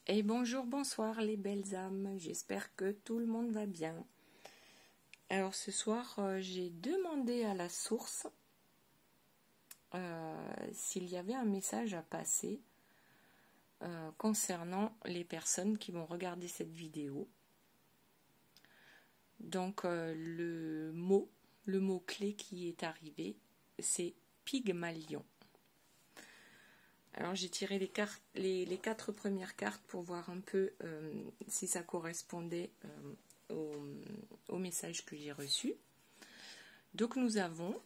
Et bonjour, bonsoir les belles âmes, j'espère que tout le monde va bien. Alors ce soir, j'ai demandé à la source s'il y avait un message à passer concernant les personnes qui vont regarder cette vidéo. Donc le mot-clé qui est arrivé, c'est Pygmalion. Alors j'ai tiré les 4 premières cartes pour voir un peu si ça correspondait au message que j'ai reçu. Donc nous avons,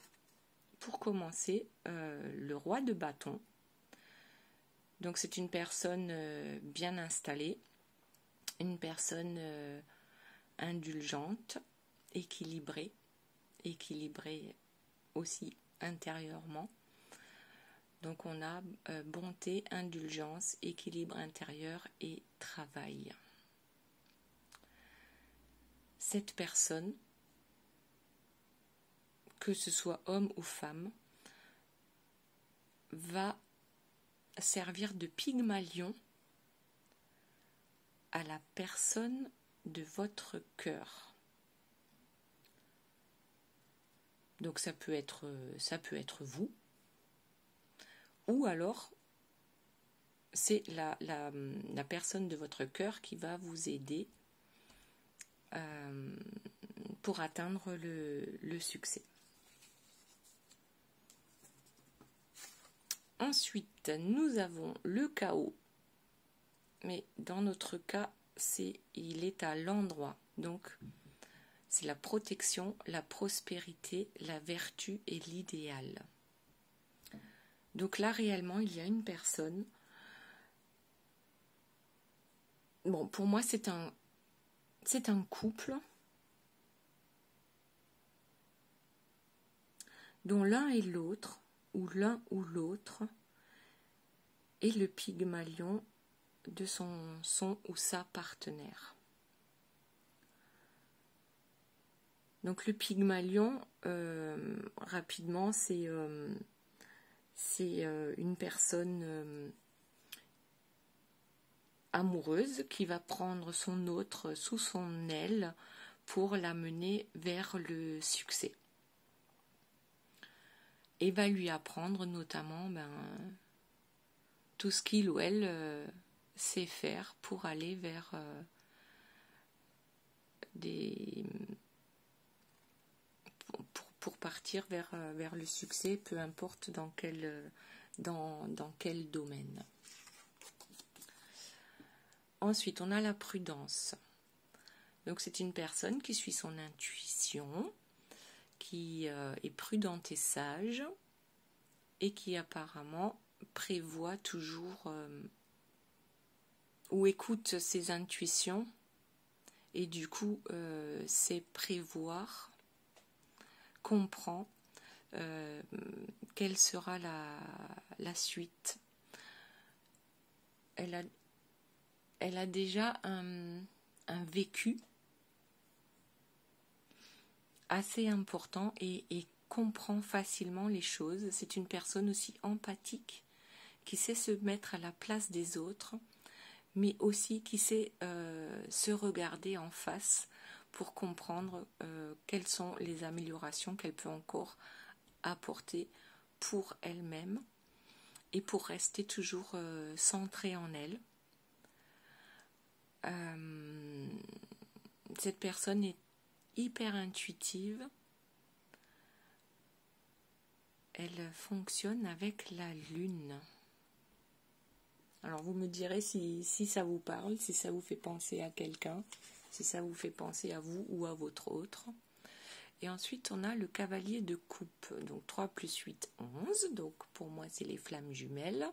pour commencer, le roi de bâton. Donc c'est une personne bien installée, une personne indulgente, équilibrée aussi intérieurement. Donc on a bonté, indulgence, équilibre intérieur et travail. Cette personne, que ce soit homme ou femme, va servir de Pygmalion à la personne de votre cœur. Donc ça peut être vous, ou alors c'est la personne de votre cœur qui va vous aider pour atteindre le succès. Ensuite, nous avons le chaos, mais dans notre cas, il est à l'endroit. Donc, c'est la protection, la prospérité, la vertu et l'idéal. Donc là, réellement, il y a une personne. Bon, pour moi, c'est un couple dont l'un et l'autre, ou l'un ou l'autre, est le Pygmalion de son ou sa partenaire. Donc le Pygmalion, rapidement, c'est une personne amoureuse qui va prendre son autre sous son aile pour l'amener vers le succès. Et va lui apprendre notamment tout ce qu'il ou elle sait faire pour aller vers pour partir vers le succès, peu importe dans quel domaine. Ensuite, on a la prudence. Donc c'est une personne qui suit son intuition, qui est prudente et sage, et qui apparemment prévoit toujours ou écoute ses intuitions, et du coup sait prévoir, comprend quelle sera la suite. Elle a déjà un vécu assez important et comprend facilement les choses. C'est une personne aussi empathique qui sait se mettre à la place des autres, mais aussi qui sait se regarder en face pour comprendre quelles sont les améliorations qu'elle peut encore apporter pour elle-même et pour rester toujours centrée en elle. Cette personne est hyper intuitive. Elle fonctionne avec la lune. Alors vous me direz si ça vous parle, si ça vous fait penser à quelqu'un, si ça vous fait penser à vous ou à votre autre. Et ensuite on a le cavalier de coupe. Donc 3 plus 8, 11. Donc pour moi c'est les flammes jumelles.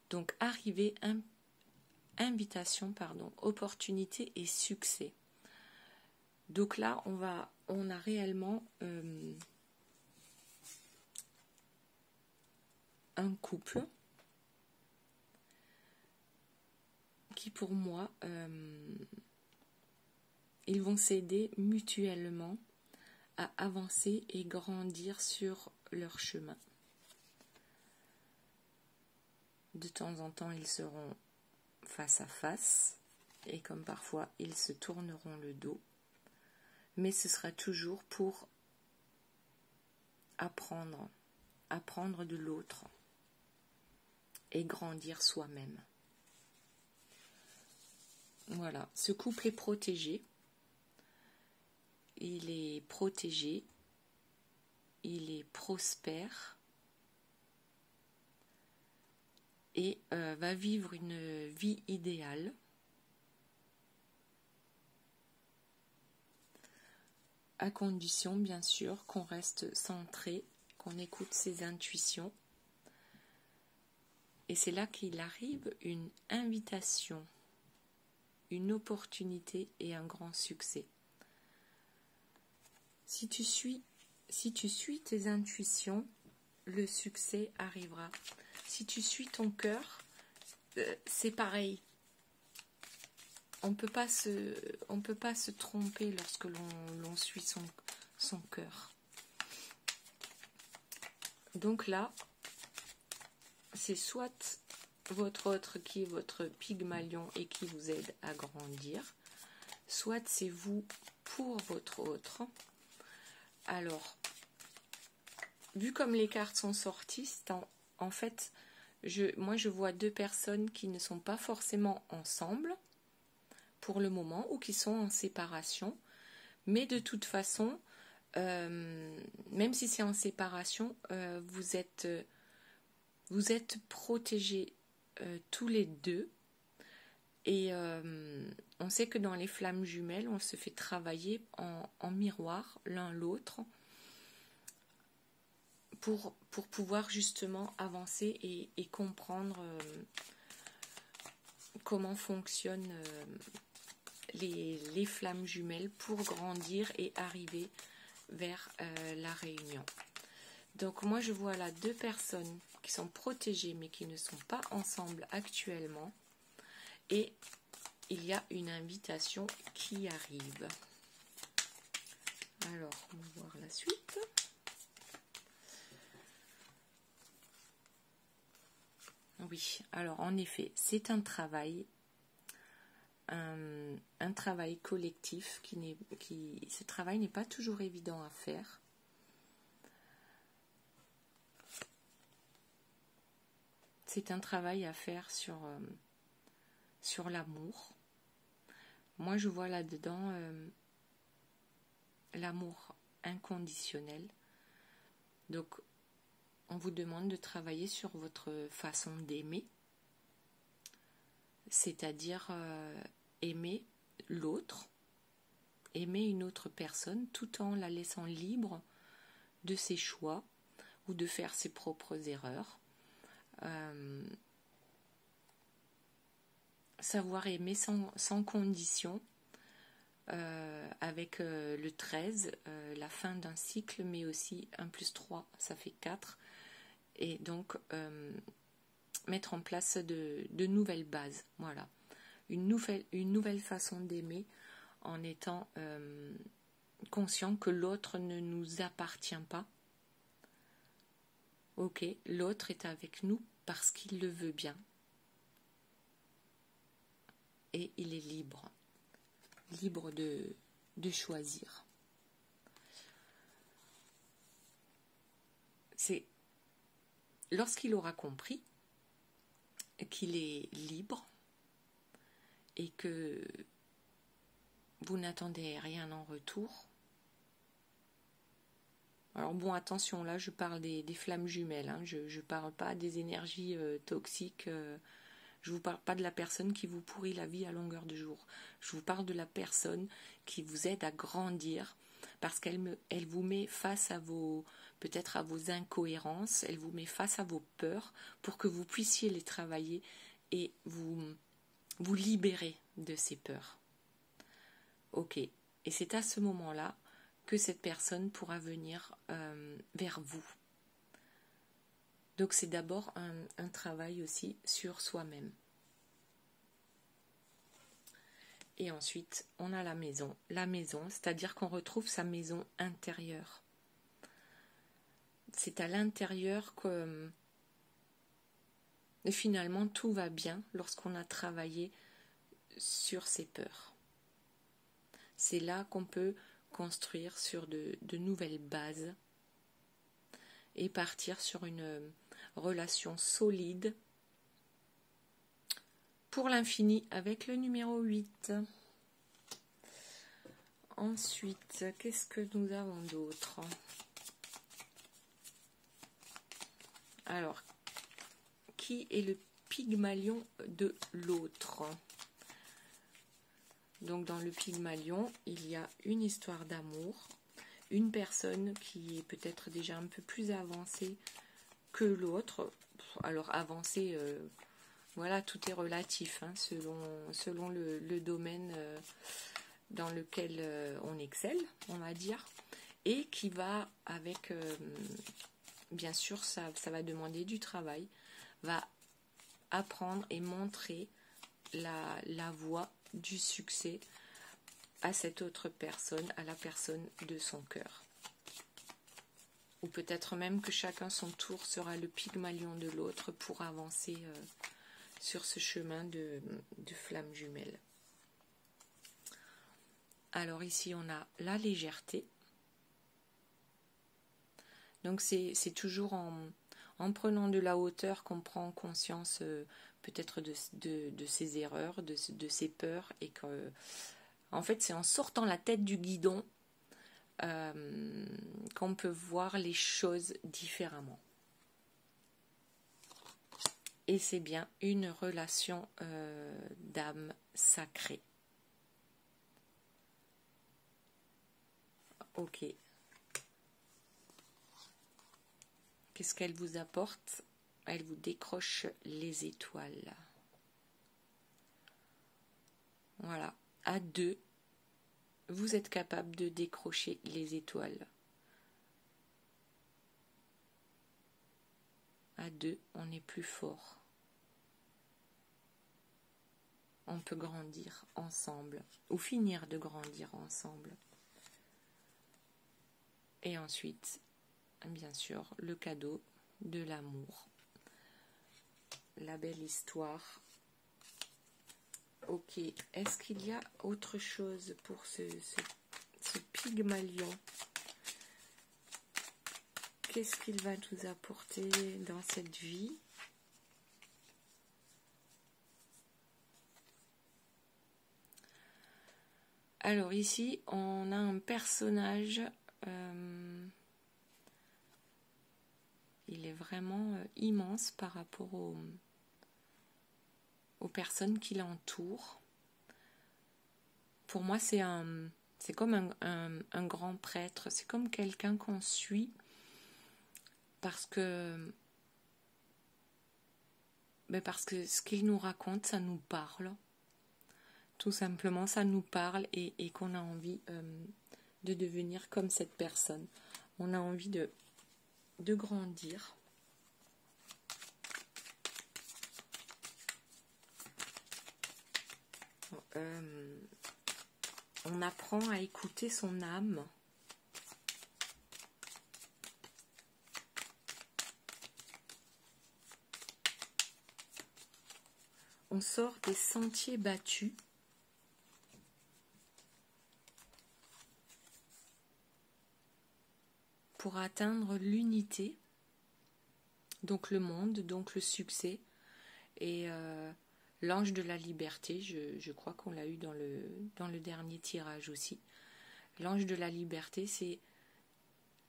Donc arrivée, invitation, opportunité et succès. Donc là on a réellement un couple qui pour moi ils vont s'aider mutuellement à avancer et grandir sur leur chemin. De temps en temps ils seront face à face, et comme parfois ils se tourneront le dos, mais ce sera toujours pour apprendre de l'autre et grandir soi-même. Voilà, ce couple est protégé. Il est protégé, il est prospère et va vivre une vie idéale. À condition, bien sûr, qu'on reste centré, qu'on écoute ses intuitions. Et c'est là qu'il arrive une invitation, une opportunité et un grand succès. Si tu suis tes intuitions, le succès arrivera. Si tu suis ton cœur, c'est pareil. On peut pas se tromper lorsque l'on suit son cœur. Donc là, c'est soit votre autre qui est votre Pygmalion et qui vous aide à grandir, soit c'est vous pour votre autre. Alors, vu comme les cartes sont sorties, en fait, moi je vois deux personnes qui ne sont pas forcément ensemble pour le moment ou qui sont en séparation, mais de toute façon, même si c'est en séparation, vous êtes protégés tous les deux. Et on sait que dans les flammes jumelles, on se fait travailler en miroir l'un l'autre pour pouvoir justement avancer et comprendre comment fonctionnent les flammes jumelles pour grandir et arriver vers la réunion. Donc moi je vois là deux personnes qui sont protégées mais qui ne sont pas ensemble actuellement. Et il y a une invitation qui arrive. Alors, on va voir la suite. Oui, alors en effet, c'est un travail collectif ce travail n'est pas toujours évident à faire. C'est un travail à faire sur l'amour. Moi, je vois là-dedans l'amour inconditionnel. Donc, on vous demande de travailler sur votre façon d'aimer, c'est-à-dire aimer l'autre, aimer une autre personne tout en la laissant libre de ses choix ou de faire ses propres erreurs. Savoir aimer sans condition, avec le 13, la fin d'un cycle, mais aussi 1 + 3, ça fait 4. Et donc, mettre en place de nouvelles bases. Voilà. Une nouvelle façon d'aimer en étant conscient que l'autre ne nous appartient pas. Ok, l'autre est avec nous parce qu'il le veut bien. Et il est libre de choisir. C'est lorsqu'il aura compris qu'il est libre et que vous n'attendez rien en retour. Alors bon, attention, là je parle des flammes jumelles, hein. Je ne parle pas des énergies toxiques. Je ne vous parle pas de la personne qui vous pourrit la vie à longueur de jour. Je vous parle de la personne qui vous aide à grandir parce qu'elle vous met face à peut-être à vos incohérences, elle vous met face à vos peurs pour que vous puissiez les travailler et vous libérer de ces peurs. Ok, et c'est à ce moment-là que cette personne pourra venir vers vous. Donc c'est d'abord un travail aussi sur soi-même. Et ensuite, on a la maison. La maison, c'est-à-dire qu'on retrouve sa maison intérieure. C'est à l'intérieur Et finalement, tout va bien lorsqu'on a travaillé sur ses peurs. C'est là qu'on peut construire sur de nouvelles bases et partir sur une relation solide pour l'infini avec le numéro 8. Ensuite, qu'est-ce que nous avons d'autre? Alors, qui est le Pygmalion de l'autre? Donc, dans le Pygmalion, il y a une histoire d'amour, une personne qui est peut-être déjà un peu plus avancée que l'autre. Alors, avancée, voilà, tout est relatif, hein, selon le domaine dans lequel on excelle, on va dire, et qui va avec, bien sûr, ça va demander du travail, va apprendre et montrer la voie du succès à cette autre personne, à la personne de son cœur. Ou peut-être même que chacun son tour sera le Pygmalion de l'autre pour avancer sur ce chemin de flamme jumelle. Alors ici on a la légèreté. Donc c'est toujours en prenant de la hauteur qu'on prend conscience peut-être de ses erreurs, de ses peurs, et que en fait c'est en sortant la tête du guidon qu'on peut voir les choses différemment. Et c'est bien une relation d'âme sacrée. Ok. Qu'est-ce qu'elle vous apporte? Elle vous décroche les étoiles. Voilà. À deux, vous êtes capable de décrocher les étoiles. À deux, on est plus fort. On peut grandir ensemble, ou finir de grandir ensemble. Et ensuite, bien sûr, le cadeau de l'amour. La belle histoire. Ok, est-ce qu'il y a autre chose pour ce Pygmalion? Qu'est-ce qu'il va nous apporter dans cette vie? Alors ici, on a un personnage, il est vraiment immense par rapport aux personnes qui l'entourent. Pour moi, c'est comme un grand prêtre, c'est comme quelqu'un qu'on suit parce que ce qu'il nous raconte, ça nous parle. Tout simplement, ça nous parle et qu'on a envie de devenir comme cette personne. On a envie de grandir. On apprend à écouter son âme. On sort des sentiers battus. Pour atteindre l'unité, donc le monde, donc le succès, et l'ange de la liberté, je crois qu'on l'a eu dans le dernier tirage aussi. L'ange de la liberté, c'est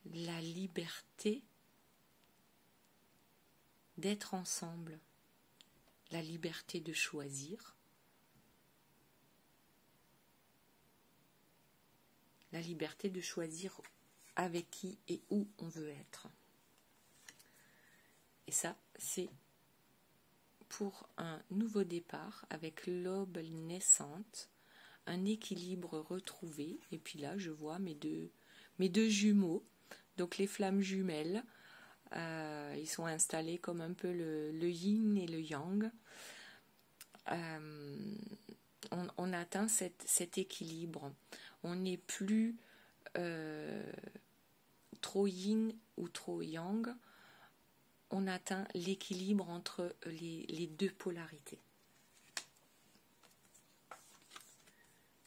la liberté d'être ensemble, la liberté de choisir, la liberté de choisir avec qui et où on veut être. Et ça, c'est pour un nouveau départ avec l'aube naissante, un équilibre retrouvé. Et puis là, je vois mes deux jumeaux, donc les flammes jumelles. Ils sont installés comme un peu le yin et le yang. On atteint cet équilibre. On n'est plus trop yin ou trop yang. on atteint l'équilibre entre les deux polarités.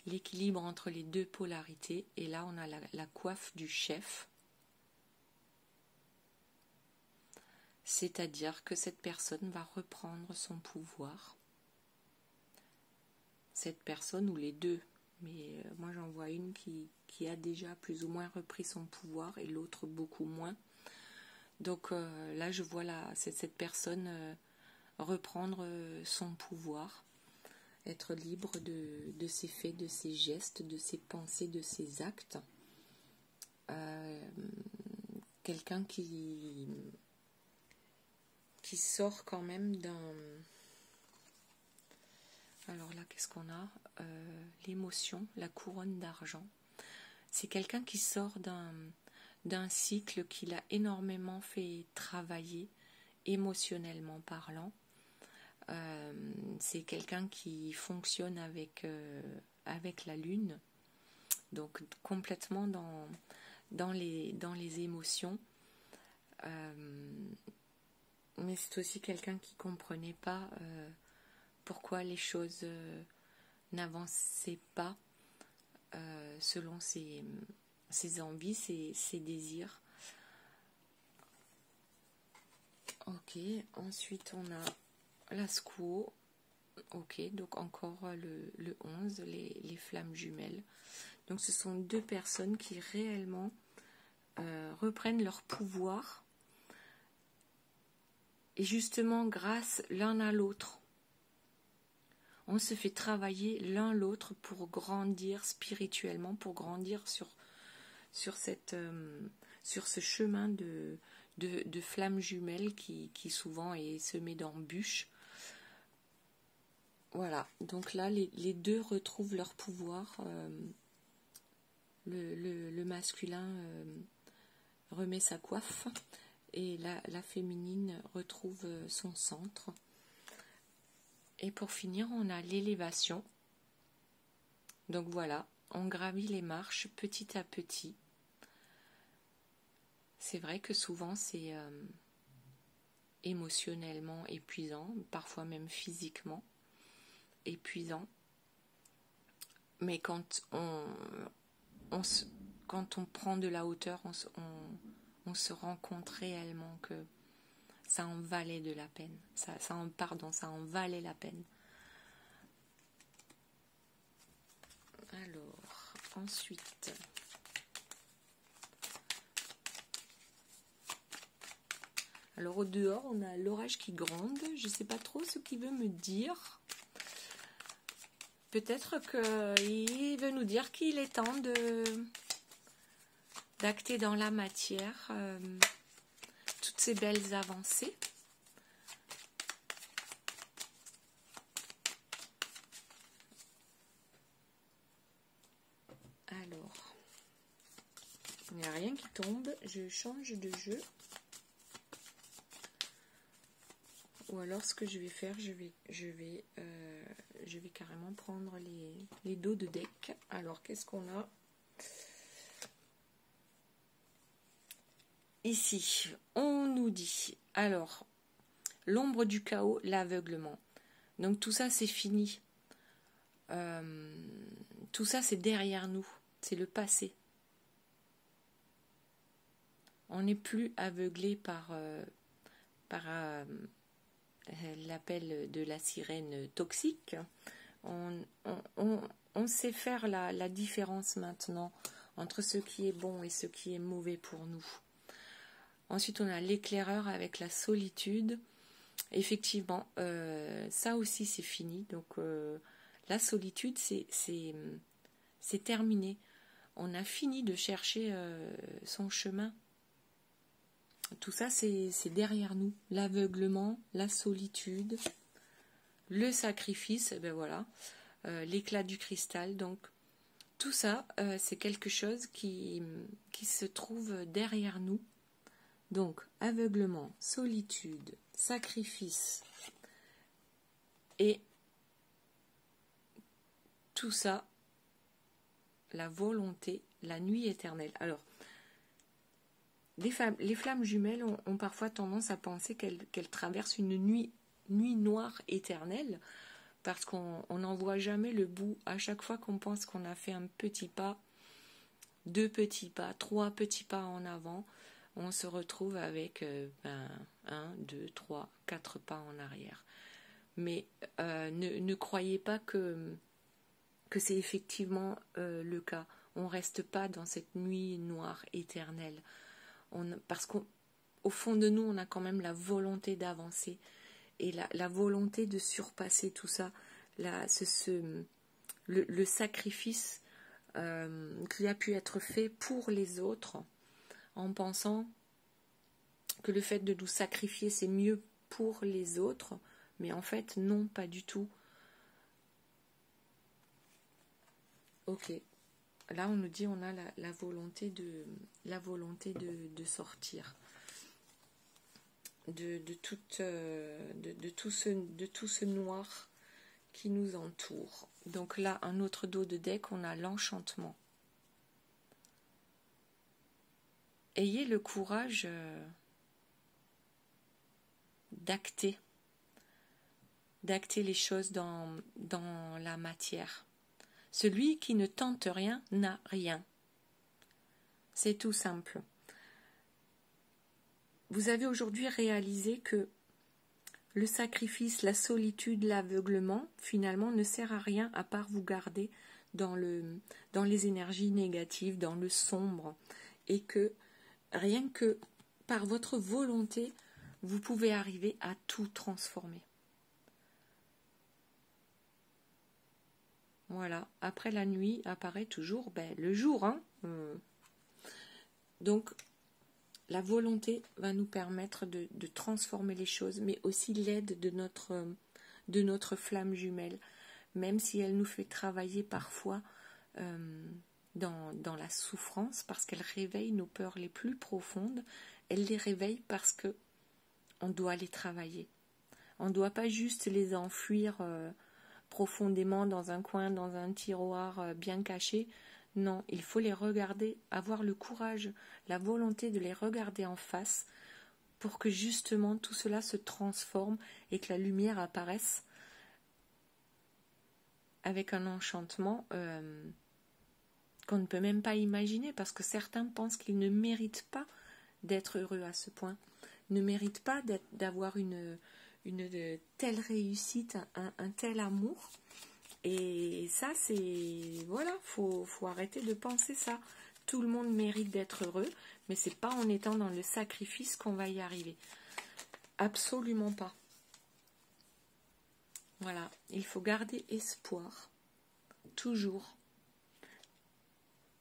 L'équilibre entre les deux polarités, et là on a la coiffe du chef, c'est-à-dire que cette personne va reprendre son pouvoir, cette personne ou les deux, mais moi j'en vois une qui a déjà plus ou moins repris son pouvoir et l'autre beaucoup moins, donc là je vois cette personne reprendre son pouvoir, être libre de ses faits, de ses gestes, de ses pensées, de ses actes. Quelqu'un qui sort quand même d'un... Alors là, qu'est-ce qu'on a? L'émotion, la couronne d'argent. C'est quelqu'un qui sort d'un cycle qui l'a énormément fait travailler, émotionnellement parlant. C'est quelqu'un qui fonctionne avec la lune, donc complètement dans les émotions, mais c'est aussi quelqu'un qui comprenait pas pourquoi les choses n'avançaient pas selon ses envies, ses désirs. Ok, ensuite on a la squaw, ok, donc encore le 11, les flammes jumelles. Donc ce sont deux personnes qui réellement reprennent leur pouvoir, et justement grâce l'un à l'autre. On se fait travailler l'un l'autre pour grandir spirituellement, pour grandir sur ce chemin de flammes jumelles qui souvent est semé d'embûches. Voilà, donc là les deux retrouvent leur pouvoir. Le masculin remet sa coiffe et la féminine retrouve son centre. Et pour finir, on a l'élévation. Donc voilà, on gravit les marches petit à petit. C'est vrai que souvent c'est émotionnellement épuisant, parfois même physiquement épuisant. Mais quand on prend de la hauteur, on se rend compte réellement que ça en valait de la peine. Ça en valait la peine. Alors, ensuite... Alors au dehors, on a l'orage qui gronde. Je ne sais pas trop ce qu'il veut me dire. Peut-être qu'il veut nous dire qu'il est temps d'acter dans la matière toutes ces belles avancées. Alors, il n'y a rien qui tombe. Je change de jeu. Ou alors ce que je vais faire, je vais carrément prendre les dos de deck. Alors qu'est-ce qu'on a ici? On nous dit, alors, l'ombre du chaos, l'aveuglement. Donc tout ça c'est fini. Tout ça c'est derrière nous. C'est le passé. On n'est plus aveuglé par l'appel de la sirène toxique. On sait faire la différence maintenant entre ce qui est bon et ce qui est mauvais pour nous. Ensuite, on a l'éclaireur avec la solitude. Effectivement, ça aussi c'est fini. Donc, la solitude, c'est terminé. On a fini de chercher son chemin. Tout ça, c'est derrière nous. L'aveuglement, la solitude, le sacrifice, ben voilà, l'éclat du cristal. Donc, tout ça, c'est quelque chose qui se trouve derrière nous. Donc, aveuglement, solitude, sacrifice et tout ça, la volonté, la nuit éternelle. Alors, les flammes jumelles ont parfois tendance à penser qu'elles traversent une nuit noire éternelle, parce qu'on n'en voit jamais le bout. À chaque fois qu'on pense qu'on a fait un petit pas, 2 petits pas, 3 petits pas en avant, on se retrouve avec 1, 2, 3, 4 pas en arrière. Mais ne croyez pas que c'est effectivement le cas. On ne reste pas dans cette nuit noire éternelle. Parce qu'au fond de nous, on a quand même la volonté d'avancer et la volonté de surpasser tout ça. Le sacrifice qui a pu être fait pour les autres, en pensant que le fait de nous sacrifier, c'est mieux pour les autres. Mais en fait, non, pas du tout. Ok. Là, on nous dit on a la volonté de sortir de tout ce noir qui nous entoure. Donc là, un autre dos de deck, on a l'enchantement. Ayez le courage d'acter les choses dans la matière. Celui qui ne tente rien n'a rien. C'est tout simple. Vous avez aujourd'hui réalisé que le sacrifice, la solitude, l'aveuglement, finalement, ne sert à rien à part vous garder dans les énergies négatives, dans le sombre, et que rien que par votre volonté, vous pouvez arriver à tout transformer. Voilà, après la nuit apparaît toujours le jour. Donc, la volonté va nous permettre de transformer les choses, mais aussi l'aide de notre flamme jumelle, même si elle nous fait travailler parfois dans la souffrance, parce qu'elle réveille nos peurs les plus profondes. Elle les réveille parce que on doit les travailler. On ne doit pas juste les enfuir profondément dans un coin, dans un tiroir bien caché. Non, il faut les regarder, avoir le courage, la volonté de les regarder en face pour que justement tout cela se transforme et que la lumière apparaisse avec un enchantement qu'on ne peut même pas imaginer, parce que certains pensent qu'ils ne méritent pas d'être heureux à ce point, ne méritent pas d'avoir une telle réussite, un tel amour. Et ça, c'est... Voilà, faut arrêter de penser ça. Tout le monde mérite d'être heureux, mais c'est pas en étant dans le sacrifice qu'on va y arriver. Absolument pas. Voilà, il faut garder espoir. Toujours.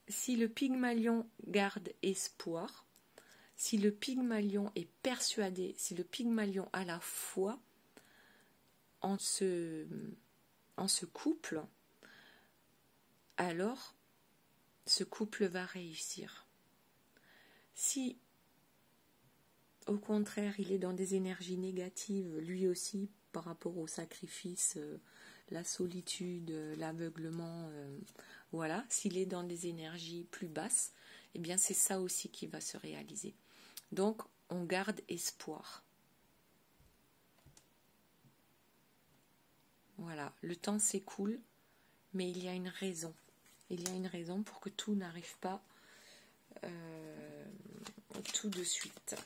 Si le Pygmalion garde espoir, si le Pygmalion est persuadé, si le Pygmalion a la foi en ce couple, alors ce couple va réussir. Si au contraire il est dans des énergies négatives, lui aussi, par rapport au sacrifice, la solitude, l'aveuglement, voilà, s'il est dans des énergies plus basses, eh bien c'est ça aussi qui va se réaliser. Donc on garde espoir. Voilà, le temps s'écoule, mais il y a une raison. Il y a une raison pour que tout n'arrive pas tout de suite.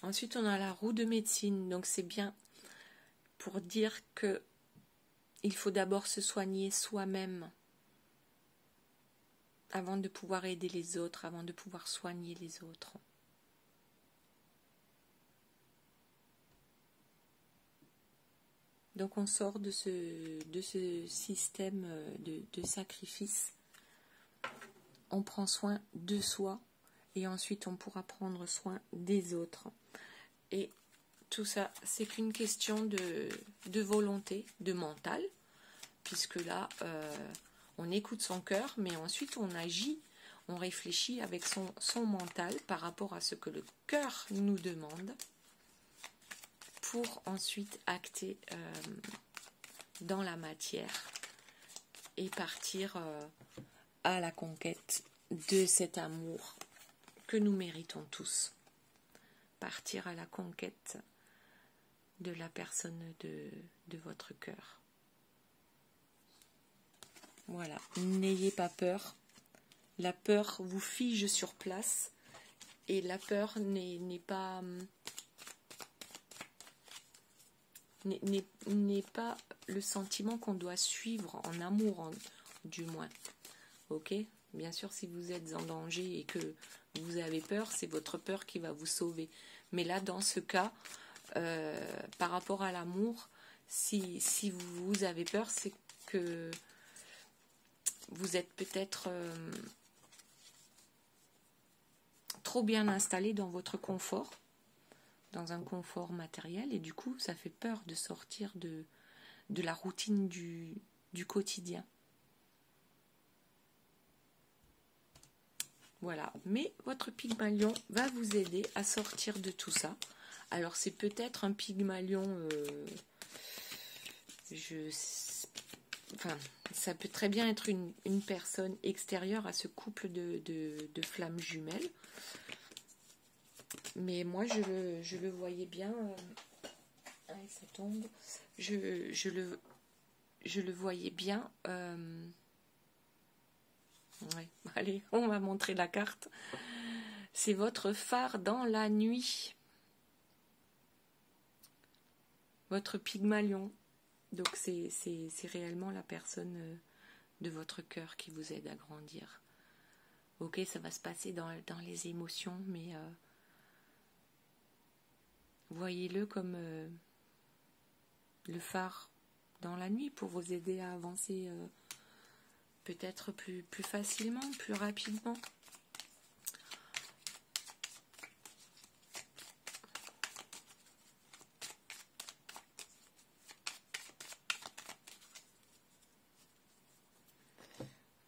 Ensuite, on a la roue de médecine. Donc, c'est bien pour dire que il faut d'abord se soigner soi-même avant de pouvoir aider les autres, avant de pouvoir soigner les autres. Donc on sort de ce système de sacrifice. On prend soin de soi et ensuite on pourra prendre soin des autres. Et tout ça, c'est qu'une question de volonté, de mental, puisque là, on écoute son cœur, mais ensuite on agit, on réfléchit avec son mental par rapport à ce que le cœur nous demande, pour ensuite acter dans la matière et partir à la conquête de cet amour que nous méritons tous. Partir à la conquête de la personne de votre cœur. Voilà, n'ayez pas peur. La peur vous fige sur place et la peur n'est pas le sentiment qu'on doit suivre en amour, du moins. Ok ? Bien sûr, si vous êtes en danger et que vous avez peur, c'est votre peur qui va vous sauver. Mais là, dans ce cas, par rapport à l'amour, si vous avez peur, c'est que vous êtes peut-être trop bien installé dans votre confort, dans un confort matériel, et du coup, ça fait peur de sortir de la routine du quotidien. Voilà, mais votre Pygmalion va vous aider à sortir de tout ça. Alors c'est peut-être un Pygmalion, ça peut très bien être une personne extérieure à ce couple de flammes jumelles. Mais moi je le voyais bien, ça tombe, je le voyais bien. Ouais, allez, on va montrer la carte. C'est votre phare dans la nuit. Votre Pygmalion. Donc c'est réellement la personne de votre cœur qui vous aide à grandir. Ok, ça va se passer dans les émotions, mais voyez-le comme le phare dans la nuit pour vous aider à avancer peut-être plus facilement, plus rapidement.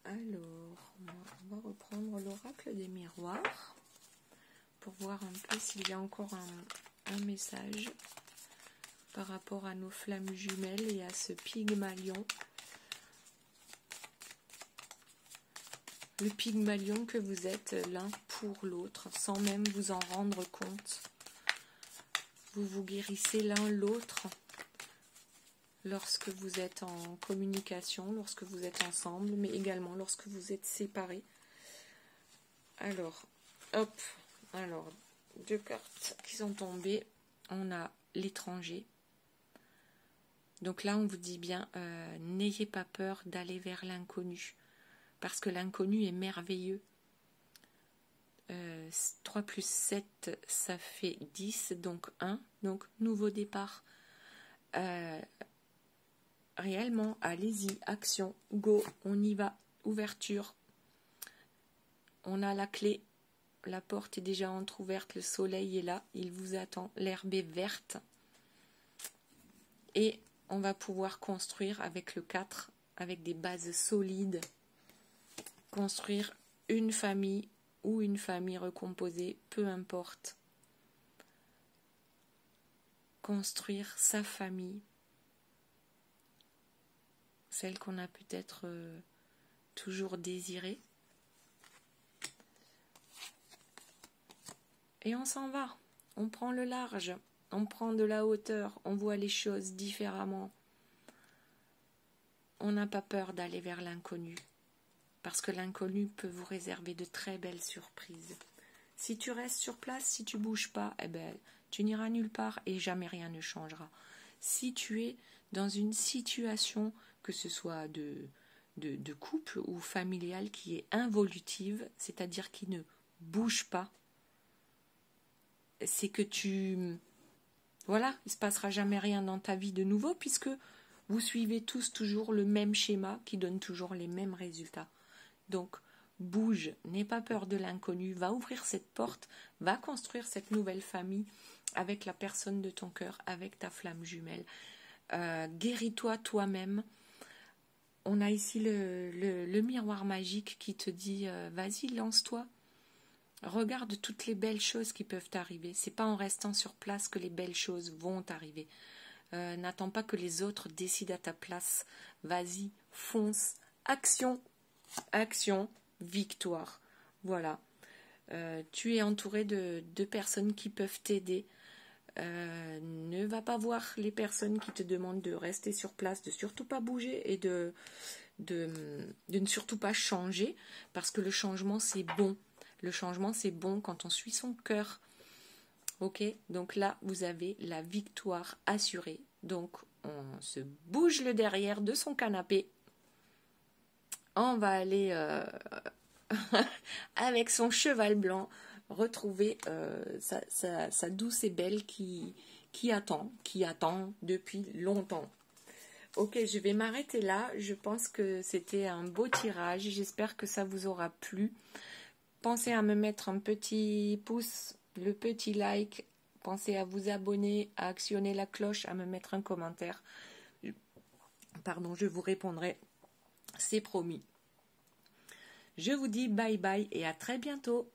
Alors, on va reprendre l'oracle des miroirs pour voir un peu s'il y a encore un message par rapport à nos flammes jumelles et à ce Pygmalion. Le Pygmalion que vous êtes l'un pour l'autre, sans même vous en rendre compte. Vous vous guérissez l'un l'autre lorsque vous êtes en communication, lorsque vous êtes ensemble, mais également lorsque vous êtes séparés. Alors, hop, alors, 2 cartes qui sont tombées. On a l'étranger. Donc là, on vous dit bien, n'ayez pas peur d'aller vers l'inconnu. Parce que l'inconnu est merveilleux. 3 plus 7, ça fait 10, donc 1. Donc, nouveau départ. Réellement, allez-y, action, go, on y va. Ouverture. On a la clé. La porte est déjà entrouverte, le soleil est là, il vous attend. L'herbe est verte. Et on va pouvoir construire avec le 4, avec des bases solides. Construire une famille ou une famille recomposée, peu importe. Construire sa famille, celle qu'on a peut-être toujours désirée. Et on s'en va, on prend le large, on prend de la hauteur, on voit les choses différemment. On n'a pas peur d'aller vers l'inconnu. Parce que l'inconnu peut vous réserver de très belles surprises. Si tu restes sur place, si tu bouges pas, eh ben, tu n'iras nulle part et jamais rien ne changera. Si tu es dans une situation, que ce soit de couple ou familiale, qui est involutive, c'est-à-dire qui ne bouge pas, c'est que voilà, il ne se passera jamais rien dans ta vie de nouveau, puisque vous suivez tous toujours le même schéma qui donne toujours les mêmes résultats. Donc, bouge, n'aie pas peur de l'inconnu, va ouvrir cette porte, va construire cette nouvelle famille avec la personne de ton cœur, avec ta flamme jumelle. Guéris-toi toi-même. On a ici le miroir magique qui te dit vas-y, lance-toi. Regarde toutes les belles choses qui peuvent arriver. C'est pas en restant sur place que les belles choses vont arriver. N'attends pas que les autres décident à ta place. Vas-y, fonce, action. Action, victoire. Voilà. Tu es entouré de personnes qui peuvent t'aider. Ne va pas voir les personnes qui te demandent de rester sur place, de surtout pas bouger et de ne surtout pas changer, parce que le changement c'est bon. Le changement c'est bon quand on suit son cœur. Ok, donc là vous avez la victoire assurée. Donc on se bouge le derrière de son canapé. On va aller avec son cheval blanc retrouver sa douce et belle qui attend depuis longtemps. Ok, je vais m'arrêter là. Je pense que c'était un beau tirage. J'espère que ça vous aura plu. Pensez à me mettre un petit pouce, le petit like. Pensez à vous abonner, à actionner la cloche, à me mettre un commentaire. Pardon, je vous répondrai. C'est promis. Je vous dis bye bye et à très bientôt.